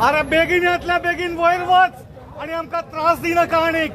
अरे बेगीन येतल्या बेगीन वयर वच आणि आमकां त्रास दिनाका आनीक.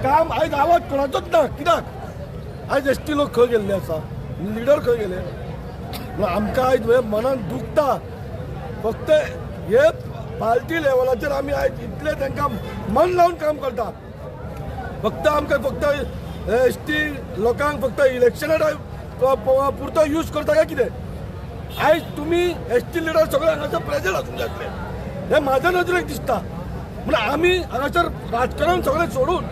काम आयज आवाज कोणाचोच ना. कित्याक आयज एसटी लोक खंय गेल्ले आसा, लिडर खंय गेले. आमकां आयज मनान दुखता. फक्त हे पार्टी लेवलाचेर आमी आयज इतले तांकां मन लावन काम करता. फक्त आमकां फक्त एसटी लोकांक फक्त इलेक्शनार पुरतो यूज करता काय कितें. आयज तुमी एसटी लिडर सगळे हांगासर प्रेजेंट आसूंक जाय आसले. हे म्हाज्या नजरेक दिसता. म्हणजे आमी हांगासर राजकारण सगळें सोडून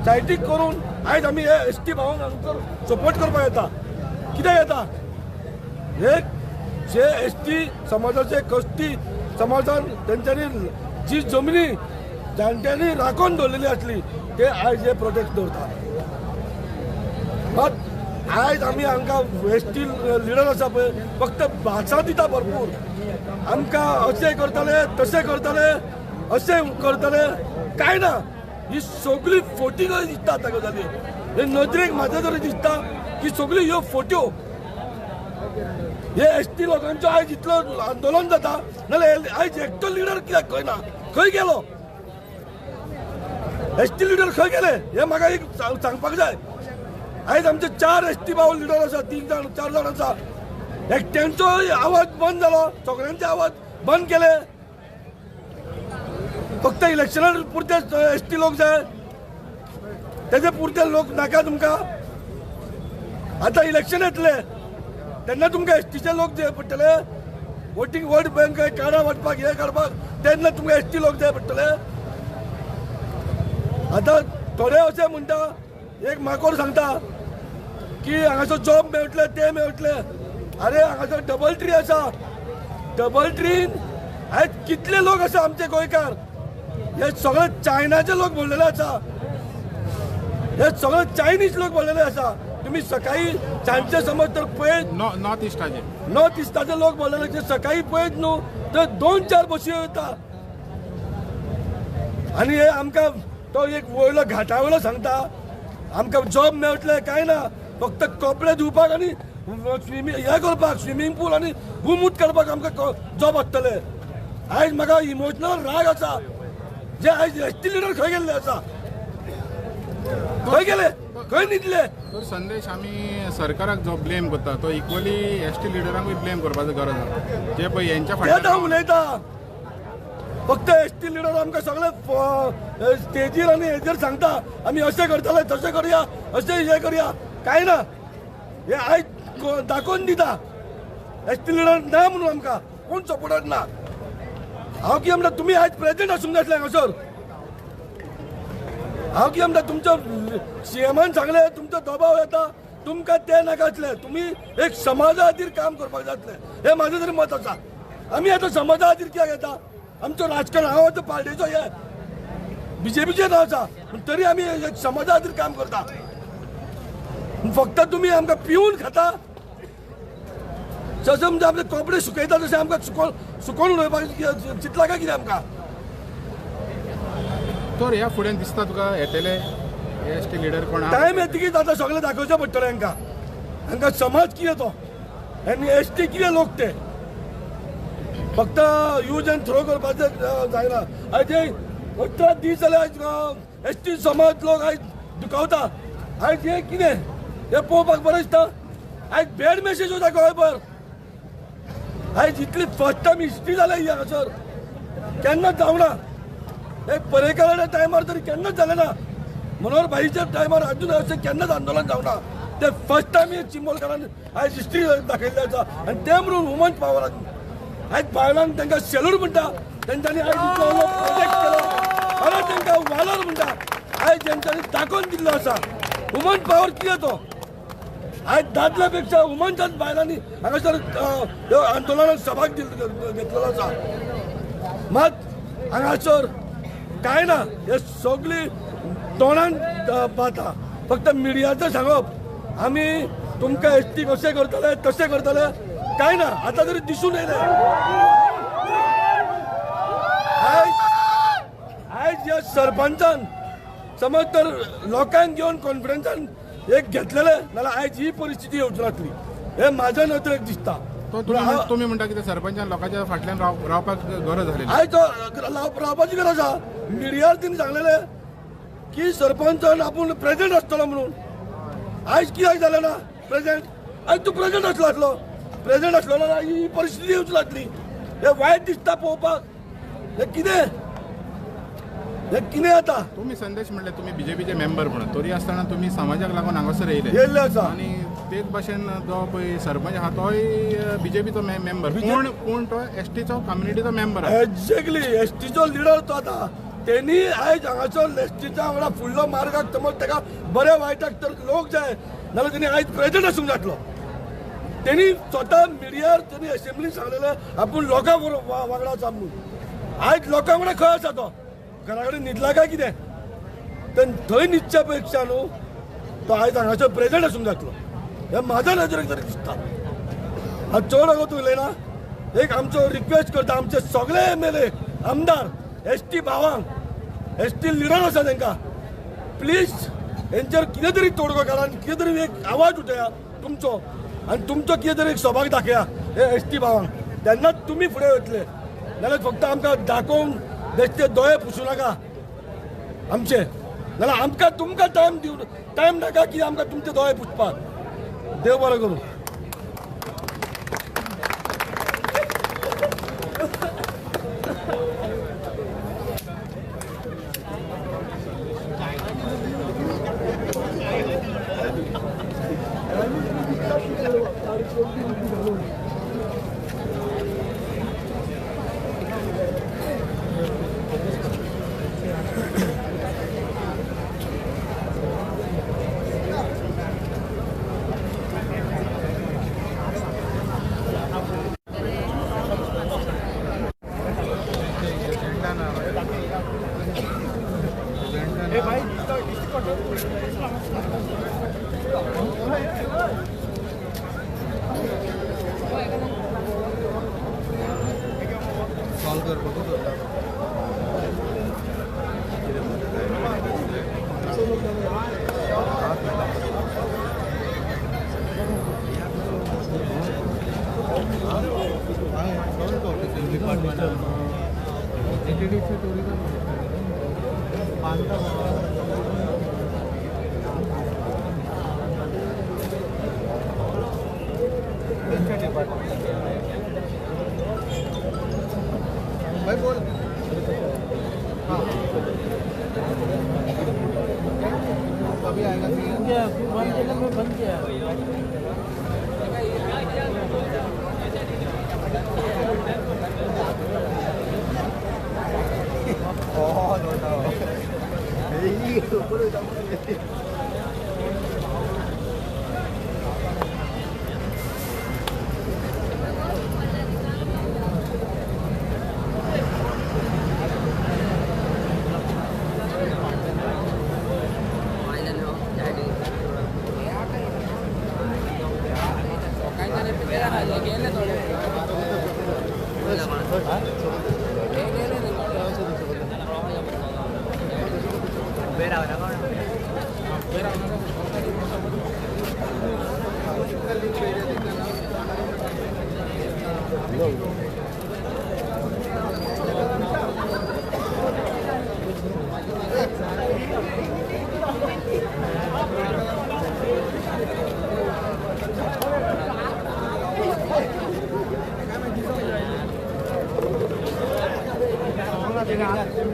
सायडीक करून आयज आमी हे एसटी भावांक हांगासर सपोर्ट करपाक येता. कित्याक येता, हे जे एसटी समाजाचे कश्टी समाजान तेंच्यांनी जी जमनी जाणट्यांनी राखून दवरलेली आसली ते आयज हे प्रोटेक्ट दवरता. बट आयज आमी हांकां एसटी लिडर आसा पळय फक्त भासां दिता भरपूर. आमकां अशें करतले तशें करतले अशें करतले काय ना. ही सगळी फोटी कशी दिसता आतां गजाली. हे नदरेक म्हाज्या तरी दिसता की सगळी ह्यो फोट्यो. हे एसटी लोकांचो आयज इतलो आंदोलन जाता नाल्यार आयज एकटो लिडर कित्याक खंय ना, खंय गेलो. एसटी लिडर खंय गेले हे म्हाका एक सांगपाक जाय. आयज आमचे 4 एसटी भाव लिडर आसा, 3 जाण 4 जाण आसा. एकट्यांचो आवाज बंद जालो, सगळ्यांचे आवाज बंद केले. फक्त इलेक्शनार पुरते एसटी लोक जाय, तेजे पुरते लोक नाका तुमकां. आतां इलेक्शन येतले तेन्ना तुमकां एसटीचे लोक जाय पडटले. वोट बँक कार्डां वाटपाक हे काडपाक तेन्ना तुमकां एसटी लोक जाय पडटले. आतां थोडे अशें म्हणटा, एक माकोर सांगता की हांगासर जॉब मेळटले ते मेळटले. अरे हांगासर डबल ट्री आसा. डबल ट्रीन आयज कितले लोक आसा आमचे गोंयकार. हे सगळे चायनाचे लोक बोललेले आसा. हे सगळे चायनीज लोक बोललेले आसा. तुम्ही सकाळी सांजचे समज तर पळयत नॉर्थ इस्टाचे लोक बोललेले सकाळी पळयत न्हू तर 2-4 बसी येता. आनी हे आमकां तो एक वयलो घाटा वयलो सांगता आमकां जॉब मेळटले काय ना. फक्त कपडे धुवपाक आनी हे करपाक स्विमींग पूल आनी घुमूत करपाक आमकां जॉब आसतले. आयज म्हाका इमोशनल राग आसा जे आयज एसटी लिडर खंय गेल्ले आसा. खंय गेले, खंय न्हिदले. तो संदेश आमी सरकाराक जो ब्लेम करता तो इक्वली एसटी लिडरांकूय ब्लेम करपाचो गरज ना. जे पळय हेंच्या फाटल्यान उलयता फक्त एसटी लिडर आमकां सगळे स्टेजीर आनी हेजेर सांगता आमी अशें करतले तशें करया अशें हे करया. काय ना. हे आयज दाखोवन दिता एसटी लिडर ना म्हणून आमकां कोण सपोर्टाक ना. हांव कितें म्हणटा तुमी आयज प्रेजेंट आसूंक जाय आसलें हांगासर. हांव कितें म्हणटा तुमचो सीएमान सांगलें तुमचो दबाव येता तुमकां ते नाका आसलें. तुमी एक समाजा खातीर काम करपाक जाय आसलें. हे म्हाजें तरी मत आसा. आमी आतां समाजा खातीर कित्याक येता. आमचो राजकारण हांव आतां पार्टीचो हे बीजेपीचे नांव आसा पूण तरी आमी एक समाजा खातीर काम करता. फक्त तुमी आमकां पिवन खाता. जसं म्हणजे आपले कपडे सुकयता तशें आमकां सुकोवन उडोवपाक चिंतला काय कितें आमकां. तर ह्या फुडें दिसता तुका येतले एसटी लिडर कोण टायम येतकीच आतां सगळें दाखोवचें पडटलें हांकां. हांकां समाज कितें तो आनी एसटी कितें लोक ते फक्त यूज एंड थ्रो करपाचें जायना. आयज 18 दीस जाले एस टी समाज लोक आयज दुखावता आयज हे कितें हे पळोवपाक बरें दिसता आयज बॅड मेसेज वता गोंयभर आयज इतली फर्स्ट टायम हिस्ट्री जाल्या हांगासर केन्नाच जावना एक पर्येकाराच्या टायमार तरी केन्नाच जालें ना मनोहर भाईच्या टायमार अजून अशें केन्नाच आंदोलन जावना ते फर्स्ट टायम चिंबोलकारान आयज हिस्ट्री दाखयल्ली आसा आनी ते म्हणून वुमन्स पावरान आयज बायलांक तांकां सेल्यूट म्हणटा तेंच्यांनी आयज इतलो व्हडलो प्रोजेक्ट केलो परत तांकां वालोर म्हणटा आयज तेंच्यांनी दाखोवन दिल्लो आसा वुमन पावर कितें तो आयज दादल्या पेक्षा वुमन्साच बायलांनी हांगासर आंदोलनाक सहभाग घेतलेलो आसा मात हांगासर कांय ना हे सगळी तोंडान पाता फक्त मिडियाचं सांगप आमी तुमकां एस टी कशें करतले तशें करतले कांय ना आतां तरी दिसून येयले आयज ह्या सरपंचान समज तर लोकांक घेवन कॉन्फरन्सान एक घेतलेले जाल्यार आयज ही परिस्थिती येवची नासली हे म्हाज्या नदरेक दिसता तो तुम्ही म्हणटा की सरपंचान लोकांच्या फाटल्यान रावपाक गरज जाली आयज रावपाची गरज आहा मिडियार तिने सांगलेले की सरपंचान आपूण प्रेसिडेंट आसतलो म्हणून आयज कित्याक जालें ना प्रेसिडेंट आयज तूं प्रेसिडेंट आसलो प्रेसिडेंट आसलो जाल्यार ही परिस्थिती येवची नासली हे वायट दिसता पळोवपाक हे कितें आता तुम्ही संदेश म्हणले तुम्ही बीजेपीचे मेंबर म्हणून तरी आसतना तुम्ही समाजाक लागून हांगासर येयल्ले आसा आणि तेच भाशेन जो पळय सरपंच आहा तोय बीजेपीचो मेंबर पूण तो एसटीचो कम्युनिटीचो मेंबर एक्झॅक्टली एसटीचो लिडर तो आता त्यांनी आयज हांगासर एसटीच्या वांगडा फुडलो मार्गाक समज ताका बरे वायटाक तर लोक जाय नाल्यार तेणी आयज प्रेसिडेंट आसूंक जातलो त्यांनी स्वता मिडियार त्यांनी असेंब्ली सांगलेले आपूण लोकां वांगडा आसा म्हणून आयज लोकां वांगडा खंय आसा तो घरा कडेन न्हिदला काय कितें थंय न्हिदच्या पेक्षा न्हू तो आयज हांगासर प्रेसिडेंट आसूंक जातलो हे म्हाज्या नजरेक तरी दिसता हांव चड अगोत उलयना एक आमचो रिक्वेस्ट करता आमचे सगळे MLA आमदार एस टी भावांक एस टी लिडर आसा तांकां प्लीज हेंचेर कितें तरी तोडगो काडा आनी कितें तरी एक आवाज उठया तुमचो आनी तुमचो कितें तरी एक सहभाग दाखया हे एस टी भावांक तेन्नाच तुमी फुडें वतले नाल्यार फक्त आमकां दाखोवन बेश्टे दोळे पुसू नाका आमचे नाल्यार आमकां तुमकां टायम नाका की आमकां तुमचे दोळे पुसपाक देव बरें करूं भाई बोल अभी आएगा बंद किया परत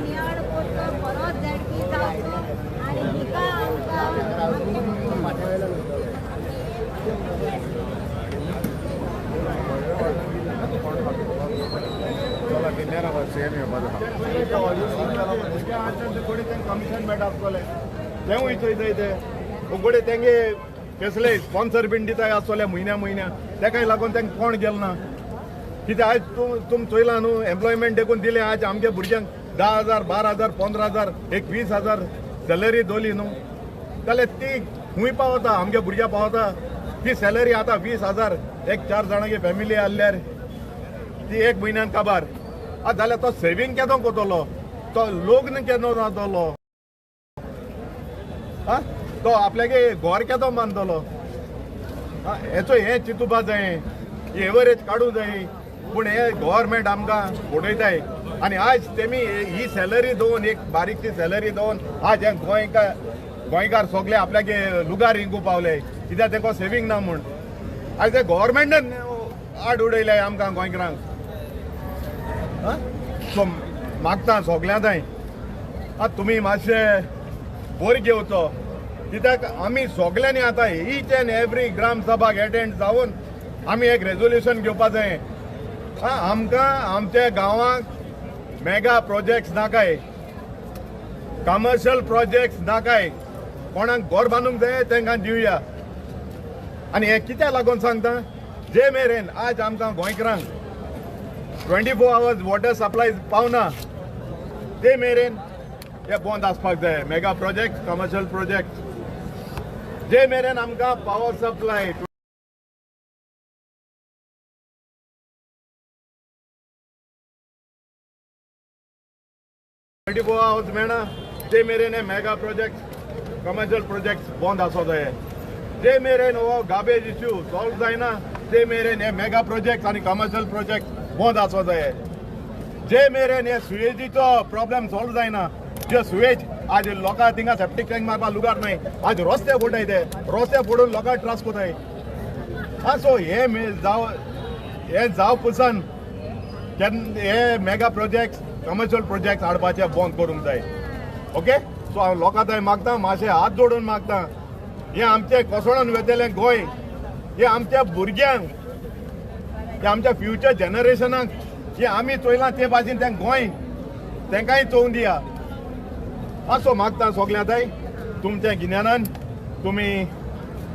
नियाड करतो परत झडपी जावचो आणि हिका कमिशन मेळटा तेवूय इथे उगडे तेंगे कसले स्पॉन्सर बीन दिताय आसतले म्हयन्या तेकाय लागून तेंका कोण गेल ना कित्याक आयज तुम चोयला न्हू एम्प्लॉयमेंट देखून दिले आज आमगे भुरग्यांक 10,000 12,000 15,000 एक 20,000 सॅलरी दोली न्हू जाल्यार ती खूंय पावता आमगे भुरग्यां पावता ती सॅलरी आतां 20,000 एक 4 जाणांगे फॅमिली आहल्यार ती एक म्हयन्यान काबार जाल्यार तो सेवींग केदो कोतलो तो लग्न केदो जातलो तो आपल्यागे घर केदो बांदतलो हेचो हे चिंतुपा जाय एवरेज काडूं जाय पूण हे गव्हर्मेंट आमकां उडयताय आनी आज तेमी ही सॅलरी दोवन एक बारीकशी सॅलरी दोवन आज हे गोंयकार सगळे आपल्यागे लुगार हिंगू पावले कित्याक तेका सेवींग ना म्हूण आज ते गव्हर्मेंटान आड उडयले आमकां गोंयकारांक सो मागता सगळ्यांताय तुमी मातशे बोर घेवचो कित्याक आमी सगळ्यांनी आतां ईच एंड एवरी ग्राम सभाक एटेंड जावन आमी एक रेजोल्युशन घेवपा जाय आमकां आमच्या गांवांक मेगा प्रोजेक्ट्स नाकाय कमर्शियल प्रोजेक्ट्स नाकाय कोणाक घर बांदूंक जाय तांकां दिवया आनी हे कित्याक लागून सांगता जे मेरेन आज आमकां गोंयकारांक 24 hours वॉटर सप्लाय पावना ते मेरेन हे बंद आसपाक जाय मेगा प्रोजेक्ट कमर्शियल प्रोजेक्ट जे मेरेन आमकां पावर सप्लाय 24 hours मेळना ते मेरेन हे मेगा प्रोजेक्ट कमर्शियल प्रोजेक्ट बंद आसो जाय जे मेरेन हो गार्बेज इश्यू सॉल्व जायना ते मेरेन हे मेगा प्रोजेक्ट आनी कमर्शियल प्रोजेक्ट बंद आसो जाय जे मेरेन हे सुएजीचो प्रॉब्लेम सॉल्व जायना जे सुएज आज लोकां थिंगा सेप्टीक टँक मारपा लुगार नाय आज रस्ते फोडाय ते रस्ते फोडून लोकांक त्रास कोताय सो हे जाव पसन हे मेगा प्रोजेक्ट कमर्शियल प्रोजेक्ट हाडपाचे बंद करूंक जाय ओके सो हांव लोकां थंय मागता मातशें हात जोडून मागता हे आमचे कोसळून वेतेलें गोंय हे आमच्या भुरग्यांक हे आमच्या फ्युचर जनरेशनाक जे आमी चोयलां ते भाशेन तें गोंय तेंकांय चोवून दिया असो मागता सगळ्यां थंय तुमच्या गिन्यानान तुमी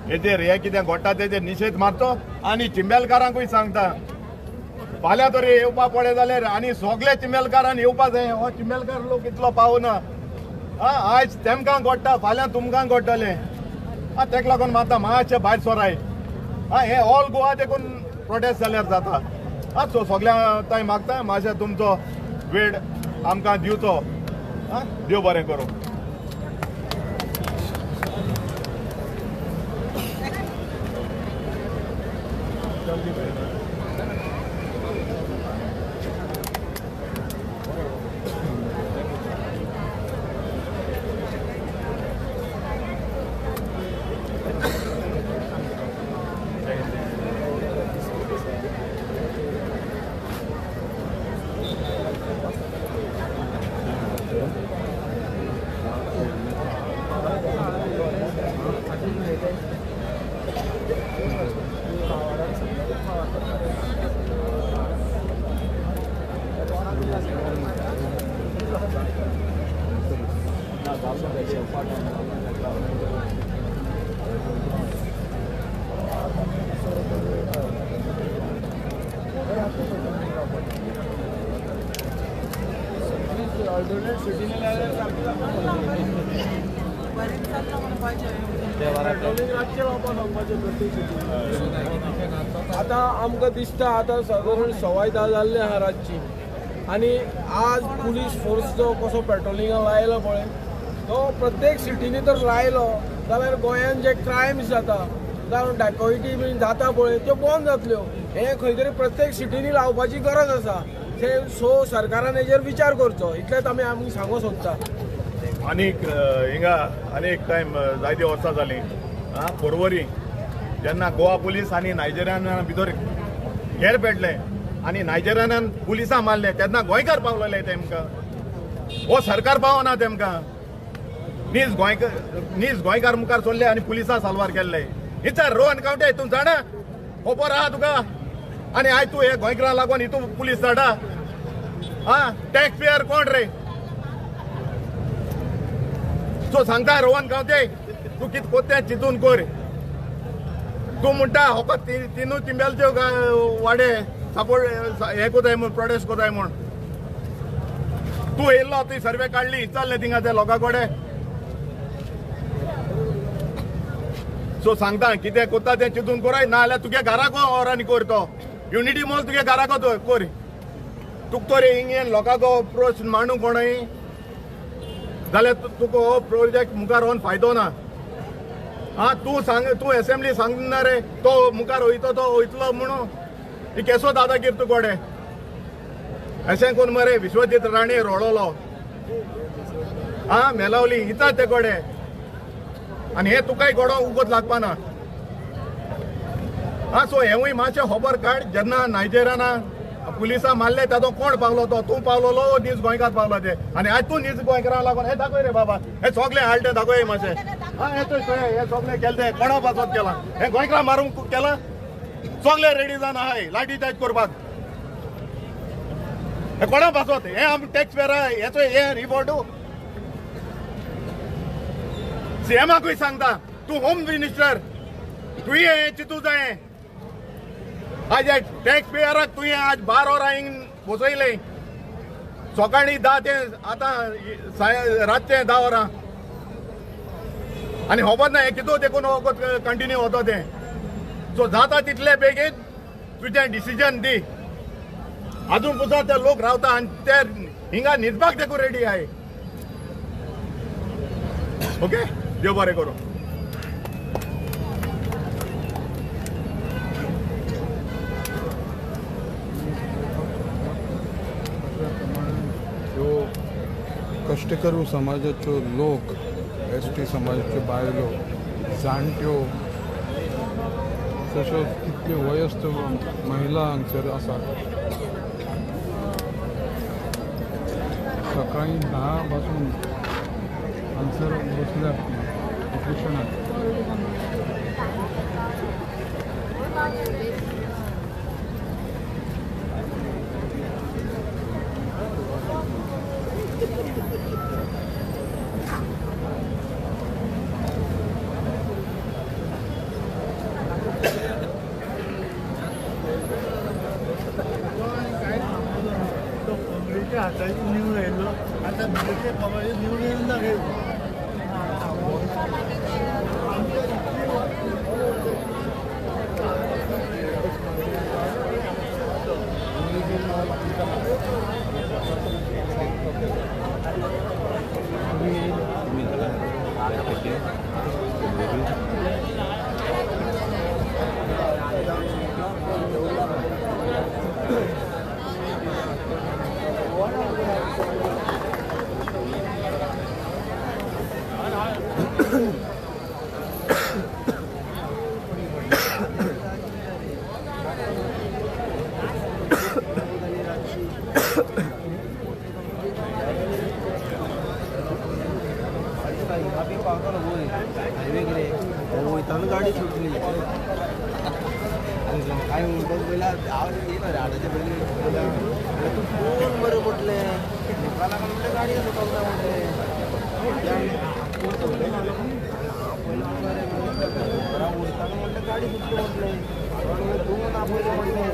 हेजेर हे कितें घडटा तेजेर निशेध मारचो आनी चिंबेलकारांकूय सांगता फाल्यां तरी येवपा पडे जाल्यार आनी सगळे चिंबेलकारान येवपा जाय हो चिंबेलकार लोक इतलो पावना आयज तेमकां घडटा फाल्यां तुमकां घडटलें तेका लागून माता मातशें भायर सोराय हे ऑल गोवा देखून प्रोटेस्ट जाल्यार जाता सो सगळ्यां थंय मागता मातशें तुमचो वेळ आमकां दिवचो देव बरें करूं आता आमकां दिसता आता साधारण 10:15 जाल्ले आहा रातची आनी आज पुलीस फोर्स जो कसो पेट्रोलिंगाक लायलो पळय तो प्रत्येक सिटीनी तर लायलो जाल्यार गोंयांत जे क्रायम्स जाता जावं डॅकोइटी बीन जाता पळय त्यो बंद जातल्यो. हे खंय तरी प्रत्येक सिटीनी लावपाची गरज आसा. सो सरकारान हेजेर विचार करचो इतलेंच आमी सांगूंक सोदता. आनीक हिंगा आनीक टायम जायती वर्सां जालीं पर्वरी जेन्ना गोवा पुलीस आनी नायजेरियान भितर घेर पेटले आनी नायजेरियान पुलिसां मारले तेन्ना गोंयकार पावलेले तेमकां. हो सरकार पावना तेमकां. नीज गोंयकार मुखार सोडले आनी पुलिसां साल्वार केल्ले. इचार रो एनकावंटर तूं जाणा खबर आहा तुका आनी आयज तूं हे गोंयकारां लागून हितू पुलीस धाडा. टॅक्स पेयर कोण रे? सो सांगता रोहन गांवते तूं कितें कोत्तें चिंतून कर. तूं म्हणटा होको तिनूय तिंबेलच्यो वाडे सपोर्ट हे कोताय म्हूण प्रोटेस्ट कोताय म्हूण. तूं येयल्लो तुवें सर्वे काडली विचारले थिंगा ते लोकां कडेन. सो सांगता कितें कोत्ता तें चिंतून कोराय नाजाल्यार तुगे घराको ऑरांनी कोर. तो युनिटी मॉल तुगे घराको कोर. तुका तोरी हिंगेन लोकांको अप्रोच मांडू कोणय जाल्यार तुका हो प्रोजेक्ट मुखार व्हरून फायदो ना. तूं असेंब्ली सांगना रे तो मुखार वयतो तो वयतलो म्हणून ही केसो दादागिरी तूं कोडे. अशें कोन्न मरे विश्वजीत राणे रोडलो मेलावली इता ते कोडे आनी हे तुकाय गोडो उगत लागपाना. सो हेवूय मातशें खबर काड. जेन्ना नायजेरियाना पुलिसां मारले ताजो कोण पावलो तो? तूं पावलोलो नीज गोंयकार पावलो ते आनी आज तूं नीज गोंयकारां लागून हे दाखय रे बाबा. हे सगळे हालटे दाखय मातशें. हे सगळे केले कोणा पासत केला? हे गोंयकारां मारूंक केला? सगळे रेडी जावन आहाय लाठी चार्ज करपाक. हे कोणा पासत? हे आमी टॅक्स पेयर हेचो हे रिपोर्टू सीएमाकूय सांगता. तूं होम मिनिस्टर तुवें हे चिंतू जाय. आज टॅक्स पेयराक तुवें आज 12 वरां हिंग बसयले. सकाळी 10 ते आतां रातचे 10 वरां आनी खबर ना हे कितू देखून कंटिन्यू वता तें. सो जाता तितले बेगीन तुजें डिसिजन दी. अजून पुसा ते लोक रावता आनी ते हिंगा न्हिदपाक देखून रेडी आहाय. ओके देव बरें करूं. कष्टकरू समाजाच्यो लोक एसटी समाजाच्यो बायलो जाणट्यो तशेंच कितल्यो वयस्क महिला हांगसर आसात. सकाळीं 10 पासून हांगसर बसल्यात उपोशणाक. निवडून येयलो आता बीजेपी पवार निवडून येयलो ना रे. गाडी सुटली काय म्हणतो पहिला आवाज येणार आडाच्या पहिले तू फोन बरं म्हटले मला का म्हटलं गाडी सुटवता म्हटले म्हटलं गाडी सुटली म्हटले तू म्हणा म्हटले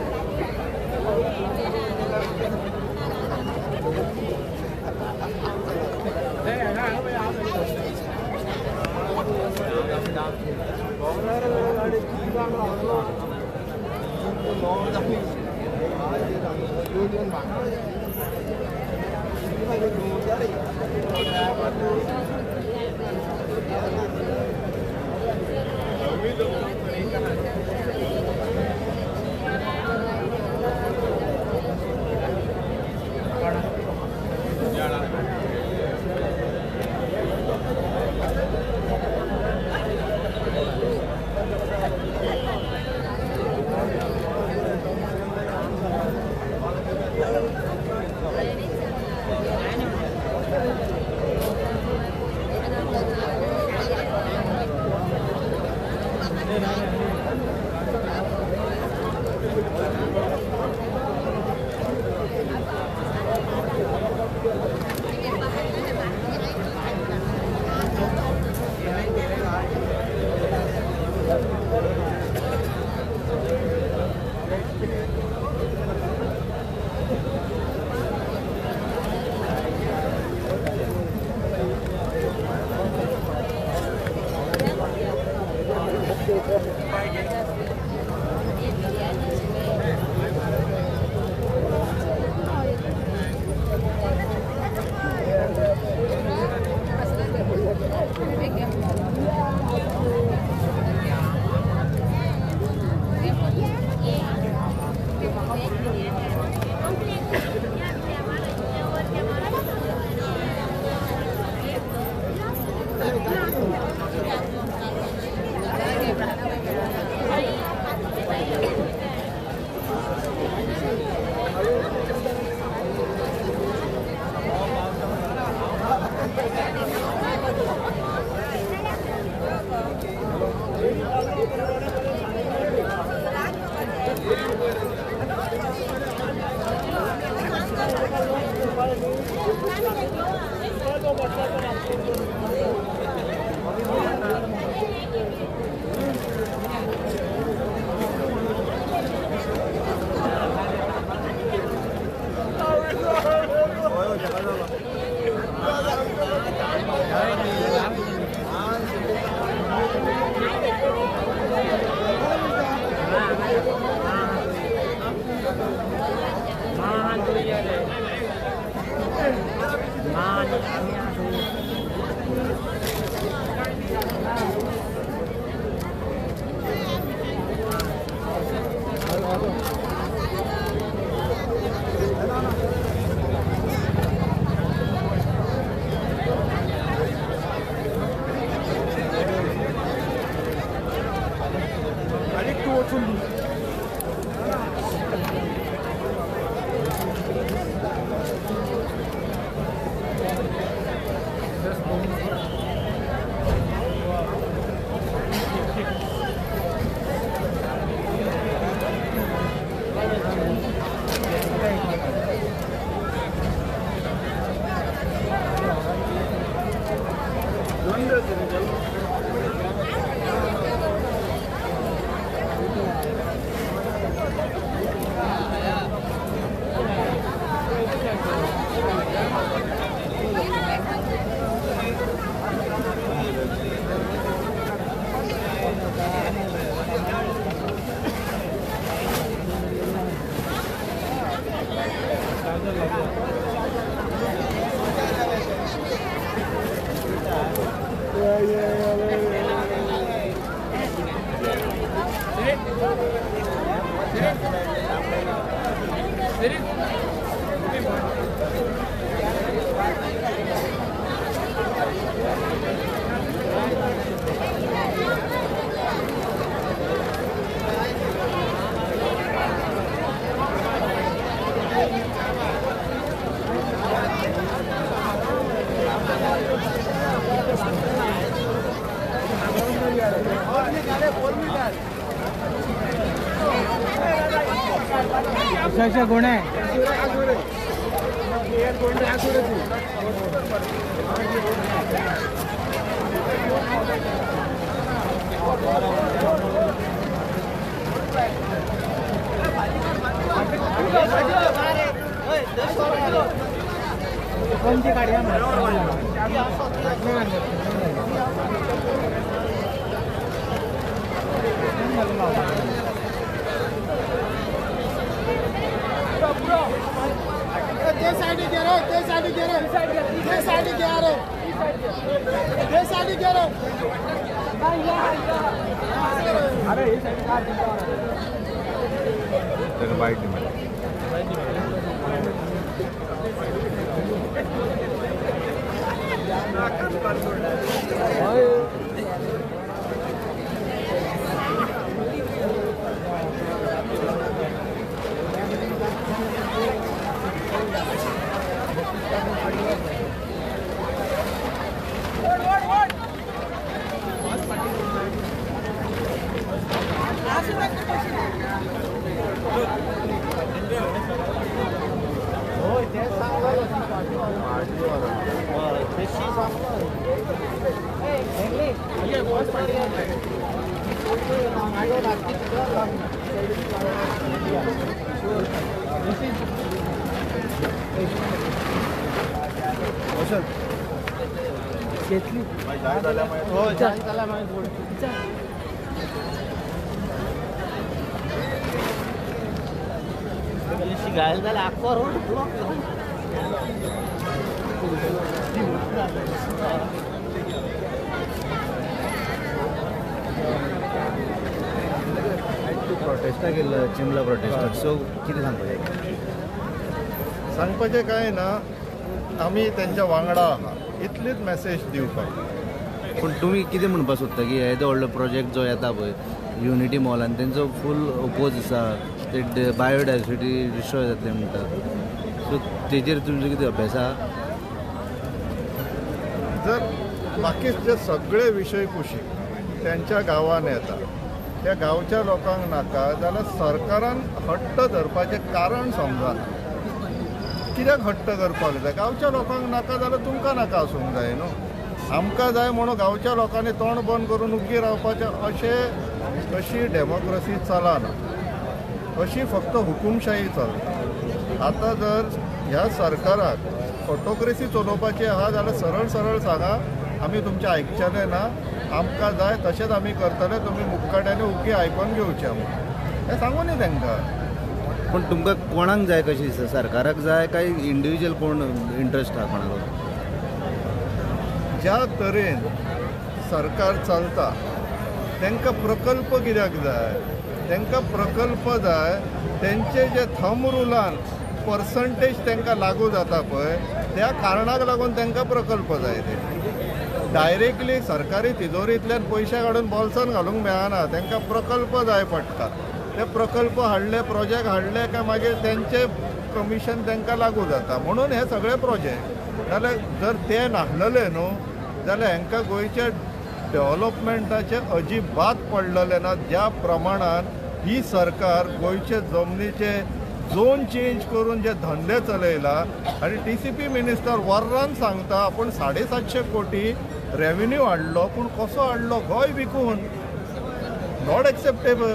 अशा गुण आहे कोणती गाडी घायल झाला अख्खा रोड ब्लॉक प्रोटेस्टा केलं चिमला प्रोटेस्टाक सो कितें सांगपाचें सांगपाचें कांय ना आमी तेंच्या वांगडा आहा इतलीच मॅसेज दिवपाक. पूण तुमी कितें म्हणपाक सोदता की येदो व्हडलो प्रोजेक्ट जो येता पळय युनिटी मॉलान तेंचो फूल ओपोज आसा ते बायोडायवर्सिटी डिस्ट्रॉय जातले म्हणटात सो तेजेर तुमचो कितें अभ्यास आहा? जर बाकीचे सगळे विशय कुशीक त्यांच्या गांवान येता त्या गांवच्या लोकांक नाका जाल्यार सरकारान हट्ट धरपाचें कारण समजना. कित्याक हट्ट करपाक जाय? गांवच्या लोकांक नाका जाल्यार तुमकां नाका आसूंक जाय न्हू. आमकां जाय म्हणून गांवच्या लोकांनी तोंड बंद करून उगी रावपाचें अशें अशी डेमोक्रेसी चलना. अशी फक्त हुकुमशाही चलता. आतां जर ह्या सरकाराक ऑटोक्रेसी चलोवपाची आहा जाल्यार सरळ सरळ सांगा आमी तुमचें आयकचेले ना. आमकां जाय तशेंच आमी करतले तुमी मुखाट्याने उगी आयकून घेवचें म्हणून हें सांगू न्ही तांकां. पूण तुमकां कोणाक जाय कशें दिसता? सरकाराक जाय काय इंडिविज्युअल कोण इंट्रस्ट आहा कोणाक? ज्या तरेन सरकार चलता तांकां प्रकल्प कित्याक जाय? तांकां प्रकल्प जाय तेंचे जे थंब रुलान पर्संटेज तांकां लागू जाता पळय त्या कारणाक लागून तांकां प्रकल्प जाय. ते डायरेक्टली सरकारी तिजोरींतल्यान पयशे काडून बॉल्सान घालूंक मेळना. तांकां प्रकल्प जाय पडटा. ते प्रकल्प हाडले प्रोजेक्ट हाडले काय मागीर तेंचे कमिशन तांकां लागू जाता. म्हणून हे सगळे प्रोजेक्ट जाल्यार जर ते नासलेले न्हू जाल्यार हांकां गोंयचे डेव्हलपमेंटाचे अजिबात पडलेले ना. ज्या प्रमाणान ही सरकार गोंयचे जमनीचे झोन चेंज करून जे धंदे चलयला आनी TCP मिनिस्टर वर्रान सांगता आपूण 750 कोटी रेव्हेन्यू हाडलो पूण कसो हाडलो? गोंय विकून. Not acceptable.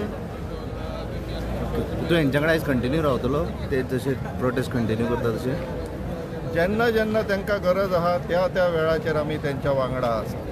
तूं हेंच्या कडेन आयज कंटिन्यू रावतलो ते जशे प्रोटेस्ट कंटिन्यू करता तशे? जेन्ना जेन्ना तांकां गरज आहा त्या त्या वेळाचेर आमी तेंच्या वांगडा आसा.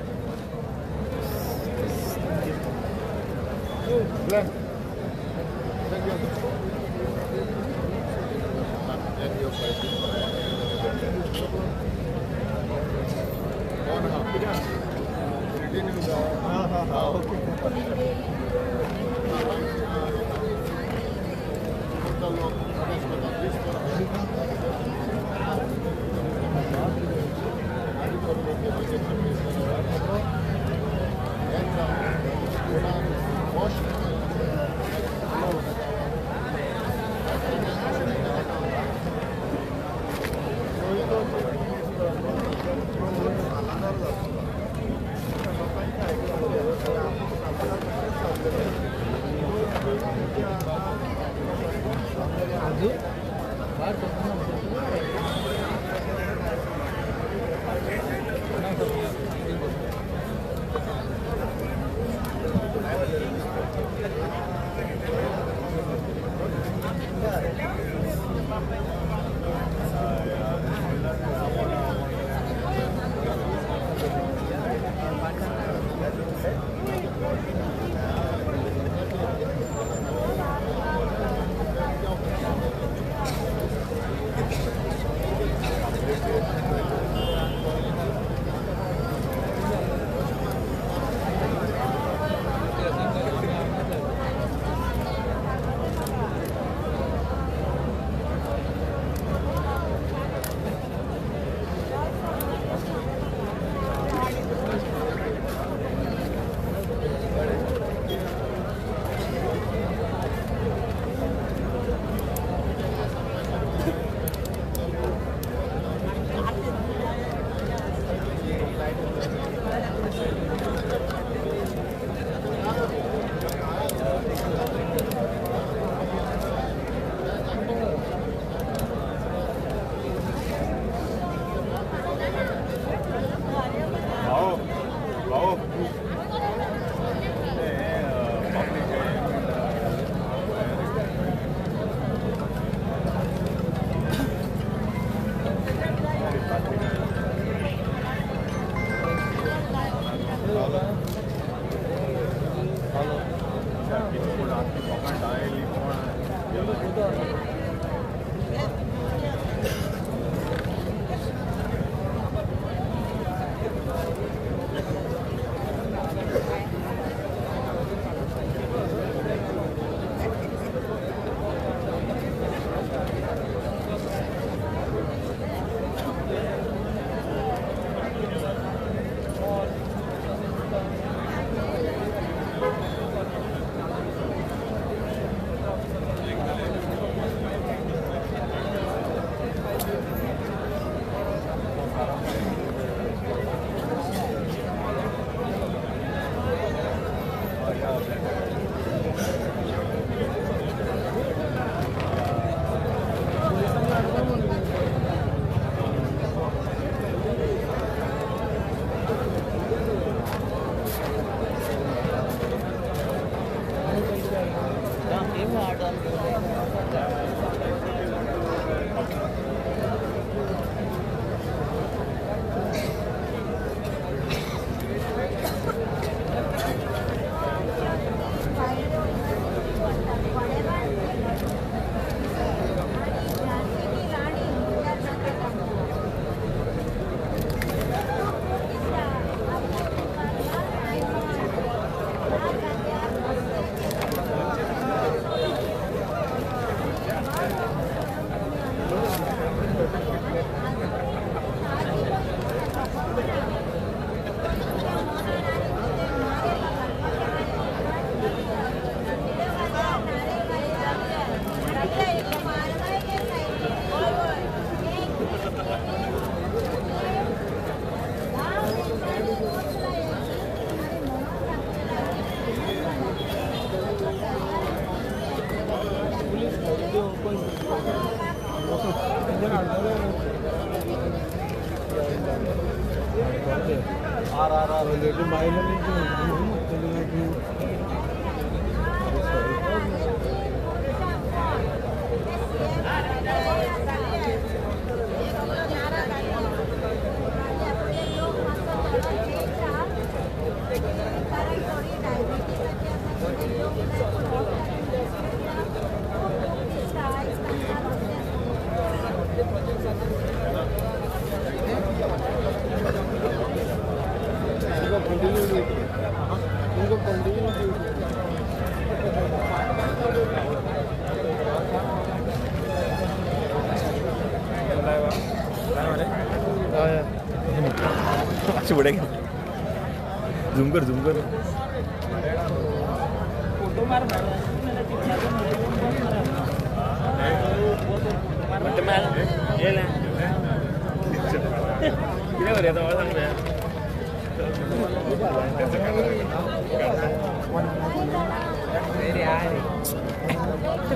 झूम कर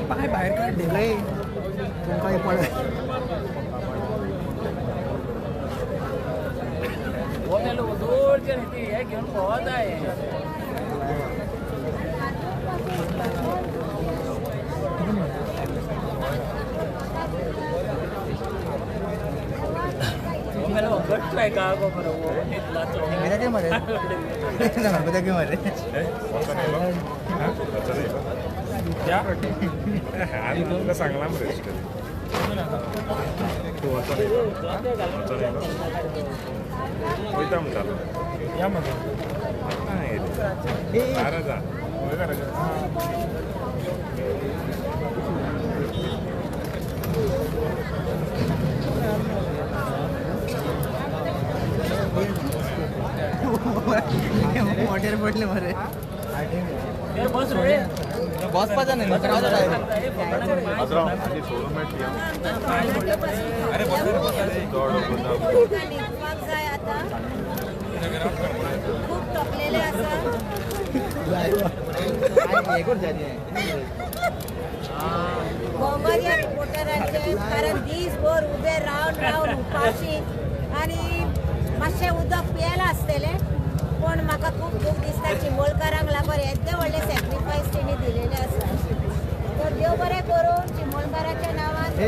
पाय बाहेर काढले काय पड घेऊन पोहत आहे चांगला मोटर पडले मरे बॉस पाजा नाही खूप टपलेले असा गोंगाच्या रिपोर्टरांचे कारण दिसभर उभे रावन उपाशी आणि मातशें उदक पियेला आसतलें पण म्हाका खूब दूख दिसता चिंबोळकारांक लागून येदे व्हडले सॅक्रिफायस तेणी दिलेले आसा तर देव बरें करून चिंबोळकाराच्या नांवान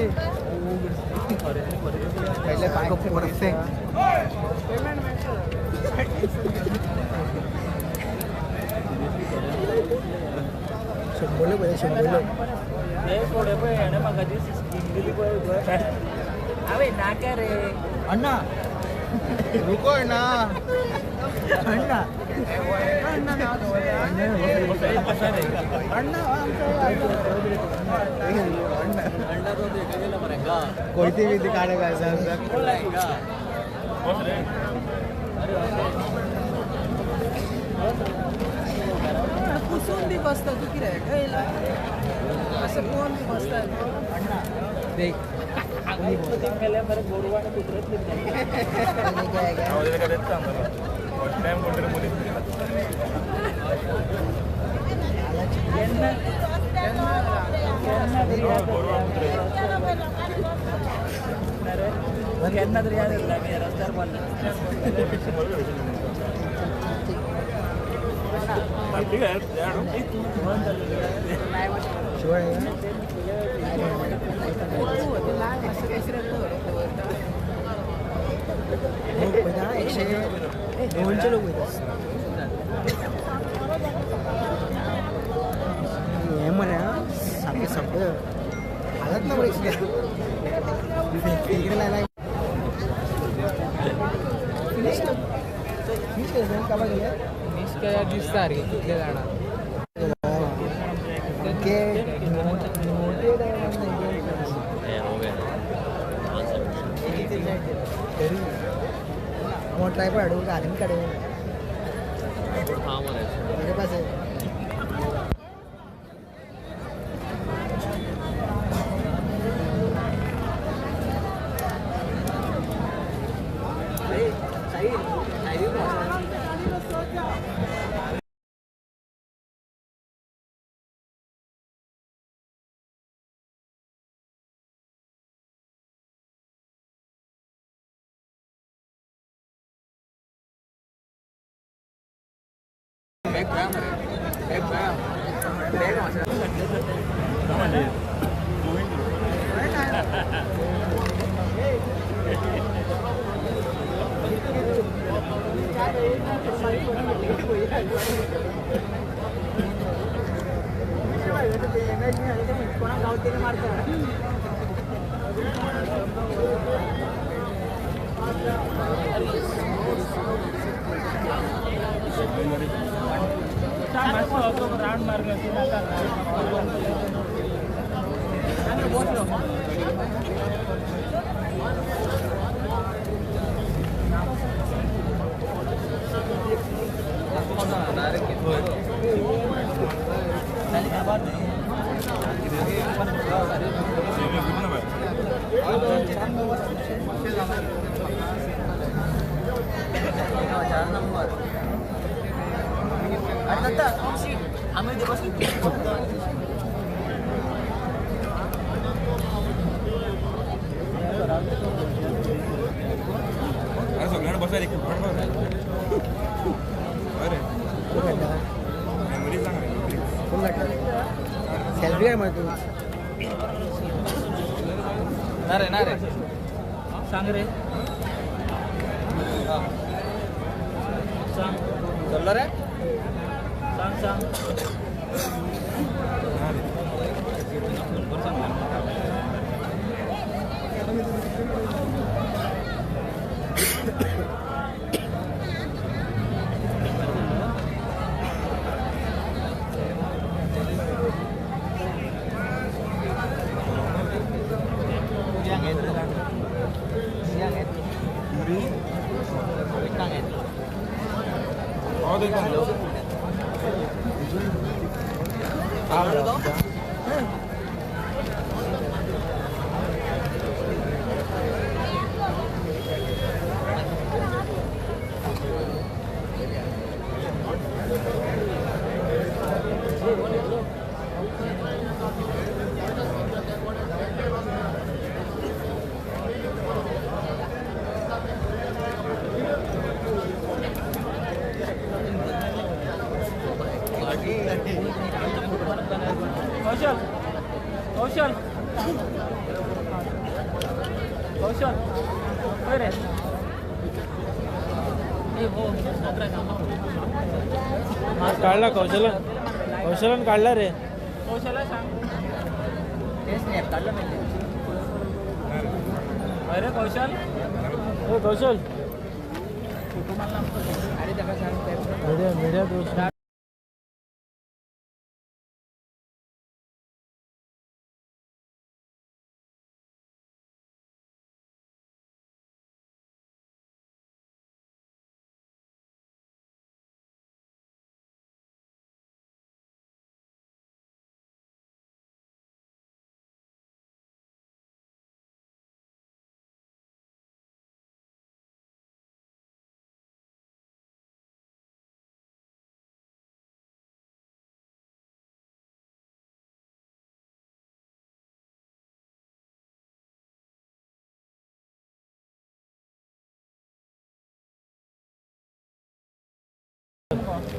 शंभरले पळय शंभरले थोडे पळय आणि म्हाका जी स्कीम दिली पळय हांवें नाका रे अण्णा रुको ना अण्णा कोणती विधी काढे काय पुसून बी बसता तू कितें कळला असं कोण बी बसता बरें गोरवान कुत्रेच केन्ना तरी याद येता आमी रस्त्यार एकशे 200 लोक हे म्हणा सारखे सगळं हालत ना बरं इकडे नाही दिसता सारखे कितले जाणां ट्राई पर हाडू घालून काढू मेरे पास है सेल्फी काय म्हणतो ना रे सांग रे सांग चल्ला रे सांग काढला कौशलन काढला रे कौशला सांग ते स्नॅप काढलं माहिती अरे कौशल हो कौशल तुम्हाला अरे त्याला सांग मीडिया Okay,